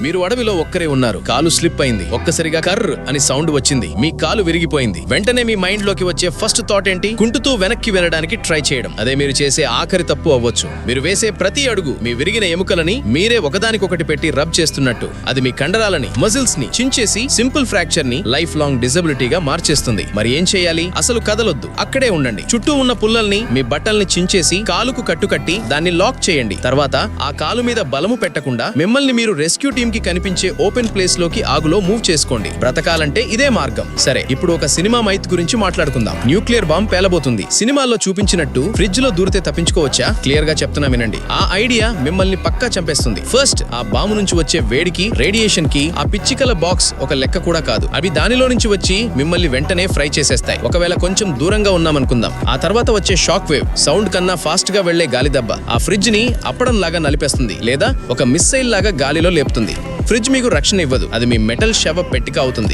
మీరు అడవిలో ఒక్కరే ఉన్నారు. కాలు స్లిప్ అయింది. ఒక్కసారిగా కర్ర్ అని సౌండ్ వచ్చింది. మీ కాలు విరిగిపోయింది. వెంటనే మీ మైండ్ లోకి వచ్చే ఫస్ట్ థాట్ ఏంటి? కుంటుతూ వెనక్కి వెళ్ళడానికి ట్రై చేయడం. అదే మీరు చేసే ఆఖరి తప్పు అవ్వచ్చు. మీరు వేసే ప్రతి అడుగు మీ విరిగిన ఎముకలని మీరే ఒకదానికొకటి పెట్టి రబ్ చేస్తున్నట్టు. అది మీ కండరాలని, మజిల్స్ ని చించేసి సింపుల్ ఫ్రాక్చర్ ని లైఫ్ లాంగ్ డిజబిలిటీగా మార్చేస్తుంది. మరి ఏం చేయాలి? అసలు కదలొద్దు, అక్కడే ఉండండి. చుట్టూ ఉన్న పుల్లల్ని, మీ బట్టల్ని చించేసి కాలుకు కట్టుకట్టి దాన్ని లాక్ చేయండి. తర్వాత ఆ కాలు మీద బలము పెట్టకుండా మిమ్మల్ని మీరు రెస్క్యూ టీమ్ కి కనిపించే ఓపెన్ ప్లేస్ లోకి ఆగులో మూవ్ చేసుకోండి. బ్రతకాలంటే ఇదే మార్గం. సరే, ఇప్పుడు ఒక సినిమా మైత్ గురించి మాట్లాడుకుందాం. న్యూక్లియర్ బాంబ్ పేలబోతుంది. సినిమాల్లో చూపించినట్టు ఫ్రిడ్జ్ లో దూరితే తప్పించుకోవచ్చా? క్లియర్ గా చెప్తున్నా వినండి. ఆ ఐడియా మిమ్మల్ని పక్కా చంపేస్తుంది. ఫస్ట్, ఆ బాంబు నుంచి వచ్చే వేడికి, రేడియేషన్ కి ఆ పిచ్చికల బాక్స్ ఒక లెక్క కూడా కాదు. అవి దానిలో నుంచి వచ్చి మిమ్మల్ని వెంటనే ఫ్రై చేసేస్తాయి. ఒకవేళ కొంచెం దూరంగా ఉన్నామనుకుందాం. ఆ తర్వాత వచ్చే షాక్ వేవ్ సౌండ్ కన్నా ఫాస్ట్ గా వెళ్లే గాలి దెబ్బ ఆ ఫ్రిడ్జ్ ని అప్పడం లాగా నలిపేస్తుంది, లేదా ఒక మిస్సైల్ లాగా గాలిలో లేపుతుంది. ఫ్రిడ్జ్ మీకు రక్షణ ఇవ్వదు. అది మీ మెటల్ శవ పెట్టిక అవుతుంది.